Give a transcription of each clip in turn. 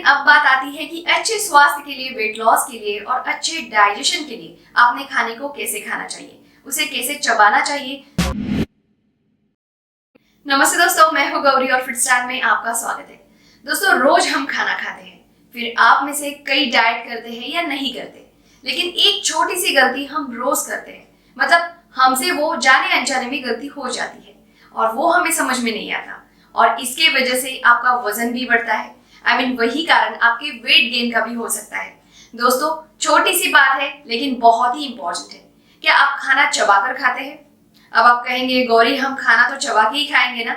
लेकिन अब बात आती है कि अच्छे स्वास्थ्य के लिए, वेट लॉस के लिए और अच्छे डाइजेशन के लिए आपने खाने को कैसे खाना चाहिए, उसे कैसे चबाना चाहिए। नमस्ते दोस्तों, मैं हूं गौरी और फिटस्टाइल में आपका स्वागत है। दोस्तों, रोज हम खाना खाते हैं, फिर आप में से कई डाइट करते हैं या नहीं करते, लेकिन एक छोटी सी गलती हम रोज करते हैं, मतलब हमसे वो जाने अनजाने में गलती हो जाती है और वो हमें समझ में नहीं आता और इसके वजह से आपका वजन भी बढ़ता है। वही कारण आपके वेट गेन का भी हो सकता है। दोस्तों, छोटी सी बात है लेकिन बहुत ही इंपॉर्टेंट है। क्या आप खाना चबाकर खाते हैं? अब आप कहेंगे, गौरी हम खाना तो चबा के ही खाएंगे ना।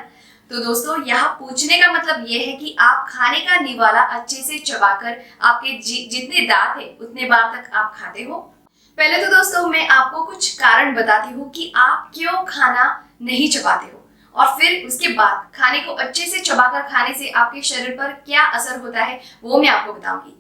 तो दोस्तों, यहाँ पूछने का मतलब ये है कि आप खाने का निवाला अच्छे से चबाकर आपके जितने दांत है उतने बार तक आप खाते हो। पहले तो दोस्तों मैं आपको कुछ कारण बताती हूँ कि आप क्यों खाना नहीं चबाते हो, और फिर उसके बाद खाने को अच्छे से चबाकर खाने से आपके शरीर पर क्या असर होता है वो मैं आपको बताऊंगी।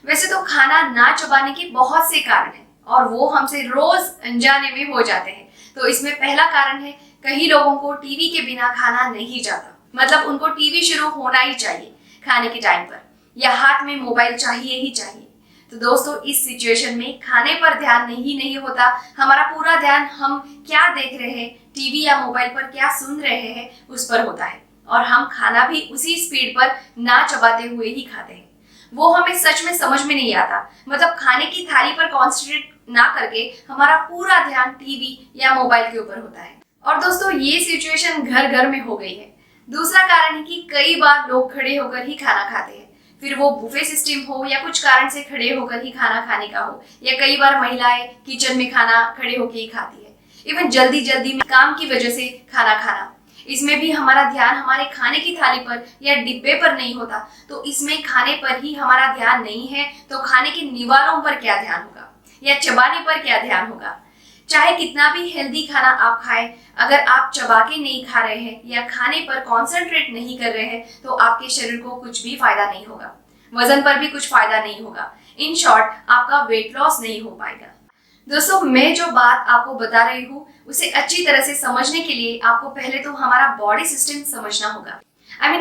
वैसे तो खाना ना चबाने के बहुत से कारण हैं और वो हमसे रोज अनजाने में हो जाते हैं। तो इसमें पहला कारण है, कई लोगों को टीवी के बिना खाना नहीं जाता, मतलब उनको टीवी शुरू होना ही चाहिए खाने के टाइम पर, या हाथ में मोबाइल चाहिए ही चाहिए। तो दोस्तों, इस सिचुएशन में खाने पर ध्यान नहीं होता, हमारा पूरा ध्यान हम क्या देख रहे हैं, टीवी या मोबाइल पर क्या सुन रहे हैं उस पर होता है, और हम खाना भी उसी स्पीड पर ना चबाते हुए ही खाते हैं। वो हमें सच में समझ में नहीं आता, मतलब खाने की थाली पर कॉन्सेंट्रेट ना करके हमारा पूरा ध्यान टीवी या मोबाइल के ऊपर होता है। और दोस्तों, ये सिचुएशन घर घर में हो गई है। दूसरा कारण है कि कई बार लोग खड़े होकर ही खाना खाते हैं, फिर वो बुफे सिस्टम हो या कुछ कारण से खड़े होकर ही खाना खाने का हो, या कई बार महिलाएं किचन में खाना खड़े होकर ही खाती है। इवन जल्दी में काम की वजह से खाना खाना, इसमें भी हमारा ध्यान हमारे खाने की थाली पर या डिब्बे पर नहीं होता। तो इसमें खाने पर ही हमारा ध्यान नहीं है तो खाने के निवालों पर क्या ध्यान होगा या चबाने पर क्या ध्यान होगा। चाहे कितना भी हेल्दी खाना आप खाएं, अगर आप चबा के नहीं खा रहे हैं या खाने पर कॉन्सेंट्रेट नहीं कर रहे हैं तो आपके शरीर को कुछ भी फायदा नहीं होगा, वजन पर भी कुछ फायदा नहीं होगा। इन शॉर्ट, आपका वेट लॉस नहीं हो पाएगा। दोस्तों, मैं जो बात आपको बता रही हूँ उसे अच्छी तरह से समझने के लिए आपको पहले तो हमारा बॉडी सिस्टम समझना होगा।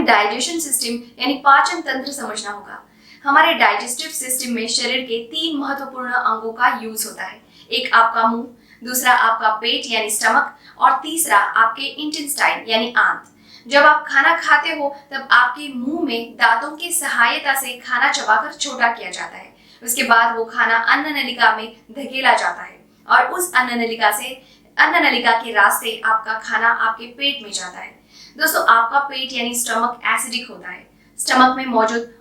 डाइजेशन सिस्टम यानी पाचन तंत्र समझना होगा। हमारे डाइजेस्टिव सिस्टम में शरीर के 3 महत्वपूर्ण अंगों का यूज होता है। एक आपका मुंह, दूसरा आपका पेट यानी स्टमक, और तीसरा आपके इंटेस्टाइन यानी आंत। जब आप खाना खाते हो तब आपके मुंह में दांतों की सहायता से खाना चबाकर छोटा किया जाता है। उसके बाद वो खाना अन्न नलिका में धकेला जाता है और उस अन्न नलिका के रास्ते आपका खाना आपके पेट में जाता है। दोस्तों, आपका पेट यानी स्टमक एसिडिक होता है। स्टमक में मौजूद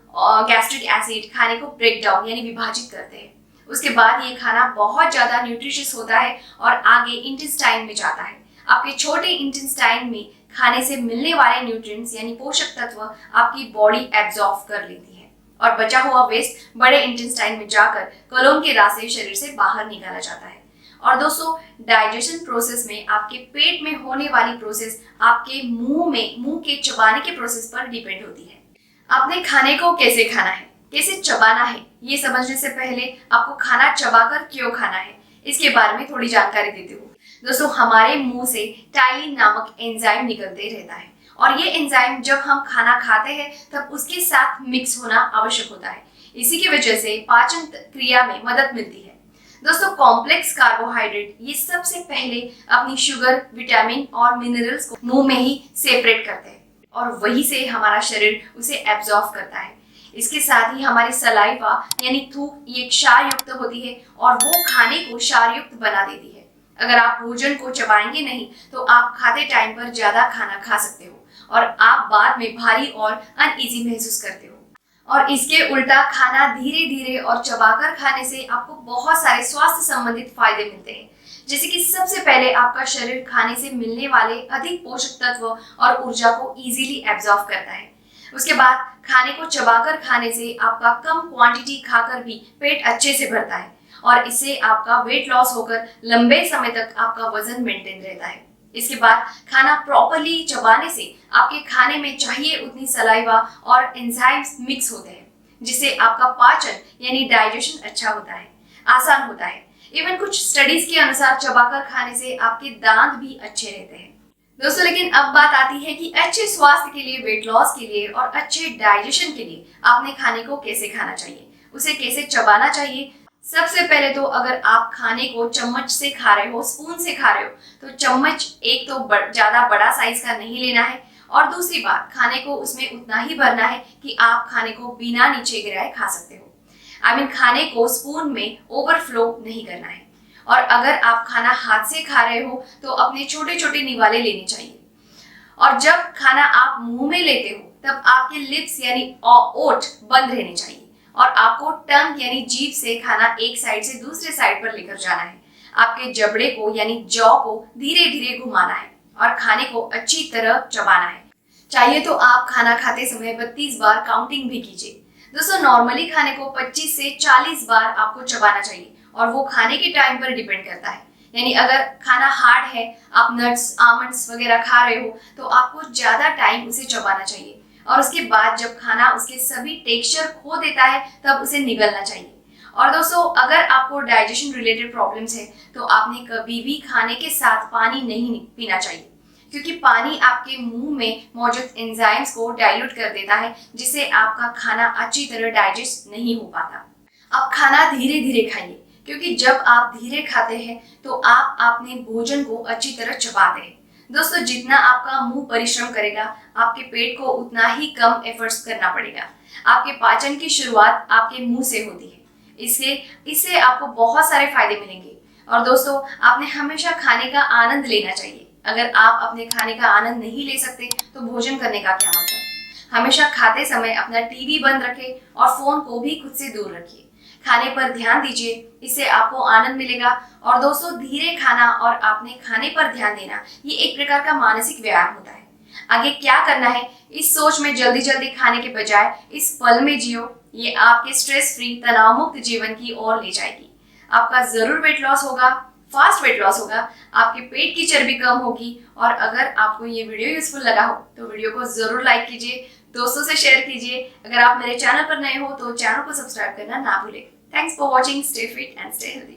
गैस्ट्रिक एसिड खाने को ब्रेक डाउन यानी विभाजित करते हैं। उसके बाद ये खाना बहुत ज्यादा न्यूट्रिशियस होता है और आगे इंटेस्टाइन में जाता है। आपके छोटे इंटेस्टाइन में खाने से मिलने वाले न्यूट्रिएंट्स यानी पोषक तत्व आपकी बॉडी एब्जॉर्ब कर लेती है और बचा हुआ वेस्ट बड़े इंटेस्टाइन में जाकर कोलोन के रास्ते शरीर से बाहर निकाला जाता है। और दोस्तों, डाइजेशन प्रोसेस में आपके पेट में होने वाली प्रोसेस आपके मुंह के चबाने के प्रोसेस पर डिपेंड होती है। आपने खाने को कैसे खाना है, कैसे चबाना है, ये समझने से पहले आपको खाना चबाकर क्यों खाना है इसके बारे में थोड़ी जानकारी देती हूँ। दोस्तों, हमारे मुंह से टाइलिन नामक एंजाइम निकलते रहता है और ये एंजाइम जब हम खाना खाते हैं तब उसके साथ मिक्स होना आवश्यक होता है। इसी की वजह से पाचन क्रिया में मदद मिलती है। दोस्तों, कॉम्प्लेक्स कार्बोहाइड्रेट ये सबसे पहले अपनी शुगर, विटामिन और मिनरल्स को मुंह में ही सेपरेट करते हैं और वहीं से हमारा शरीर उसे एब्जॉर्ब करता है। इसके साथ ही हमारी सलाइवा यानी थूक ये क्षार युक्त होती है और वो खाने को क्षार युक्त बना देती है। अगर आप भोजन को चबाएंगे नहीं तो आप खाते टाइम पर ज्यादा खाना खा सकते हो और आप बाद में भारी और अनईजी महसूस करते हो। और इसके उल्टा खाना धीरे धीरे और चबाकर खाने से आपको बहुत सारे स्वास्थ्य संबंधित फायदे मिलते हैं, जैसे कि सबसे पहले आपका शरीर खाने से मिलने वाले अधिक पोषक तत्व और ऊर्जा को इजीली एब्जॉर्ब करता है। उसके बाद खाने को चबाकर खाने से आपका कम क्वांटिटी खाकर भी पेट अच्छे से भरता है और इससे आपका वेट लॉस होकर लंबे समय तक आपका वजन मेंटेन रहता है। इसके बाद खाना प्रॉपर्ली चबाने से आपके खाने में चाहिए उतनी सलाइवा और एंजाइम्स मिक्स होते हैं, जिससे आपका पाचन यानी डाइजेशन अच्छा होता है, आसान होता है। इवन कुछ स्टडीज के अनुसार चबाकर खाने से आपके दांत भी अच्छे रहते हैं। दोस्तों लेकिन अब बात आती है कि अच्छे स्वास्थ्य के लिए, वेट लॉस के लिए और अच्छे डाइजेशन के लिए आपने खाने को कैसे खाना चाहिए, उसे कैसे चबाना चाहिए। सबसे पहले तो अगर आप खाने को चम्मच से खा रहे हो, स्पून से खा रहे हो, तो चम्मच एक तो ज्यादा बड़ा साइज का नहीं लेना है, और दूसरी बात, खाने को उसमें उतना ही भरना है कि आप खाने को बिना नीचे गिराए खा सकते हो। खाने को स्पून में ओवरफ्लो नहीं करना है। और अगर आप खाना हाथ से खा रहे हो तो अपने छोटे छोटे निवाले लेने चाहिए। और जब खाना आप मुंह में लेते हो तब आपके लिप्स यानी ओठ बंद रहने चाहिए, और आपको टंग यानी जीभ से खाना एक साइड से दूसरे साइड पर लेकर जाना है। आपके जबड़े को यानी जॉ को धीरे धीरे घुमाना है और खाने को अच्छी तरह चबाना है। चाहिए तो आप खाना खाते समय 32 बार काउंटिंग भी कीजिए। दोस्तों नॉर्मली खाने को 25 से 40 बार आपको चबाना चाहिए, और वो खाने के टाइम पर डिपेंड करता है। यानी अगर खाना हार्ड है, आप नट्स आमंड्स वगैरह खा रहे हो, तो आपको ज्यादा टाइम उसे चबाना चाहिए, और उसके बाद जब खाना उसके सभी टेक्सचर खो देता है तब उसे निगलना चाहिए। और दोस्तों अगर आपको डाइजेशन रिलेटेड प्रॉब्लम्स है तो आपने कभी भी खाने के साथ पानी नहीं पीना चाहिए, क्योंकि पानी आपके मुंह में मौजूद एंजाइम्स को डाइल्यूट कर देता है, जिससे आपका खाना अच्छी तरह डाइजेस्ट नहीं हो पाता। अब खाना धीरे धीरे खाइए, क्योंकि जब आप धीरे खाते हैं तो आप अपने भोजन को अच्छी तरह चबाते हैं। दोस्तों जितना आपका मुंह परिश्रम करेगा, आपके पेट को उतना ही कम एफर्ट्स करना पड़ेगा। आपके पाचन की शुरुआत आपके मुंह से होती है, इससे आपको बहुत सारे फायदे मिलेंगे। और दोस्तों आपने हमेशा खाने का आनंद लेना चाहिए। अगर आप अपने खाने का आनंद नहीं ले सकते तो भोजन करने का क्या मतलब। हमेशा खाते समय अपना टीवी बंद रखें और फोन को भी खुद से दूर रखिए। खाने पर ध्यान दीजिए, इससे आपको आनंद मिलेगा। और दोस्तों धीरे खाना और अपने खाने पर ध्यान देना, ये एक प्रकार का मानसिक व्यायाम होता है। आगे क्या करना है इस सोच में जल्दी जल्दी खाने के बजाय इस पल में जियो। ये आपके स्ट्रेस फ्री, तनाव मुक्त जीवन की ओर ले जाएगी। आपका जरूर वेट लॉस होगा, फास्ट वेट लॉस होगा, आपके पेट की चर्बी कम होगी। और अगर आपको ये वीडियो यूजफुल लगा हो तो वीडियो को जरूर लाइक कीजिए, दोस्तों से शेयर कीजिए। अगर आप मेरे चैनल पर नए हो तो चैनल को सब्सक्राइब करना ना भूलें। Thanks for watching. Stay fit and stay healthy.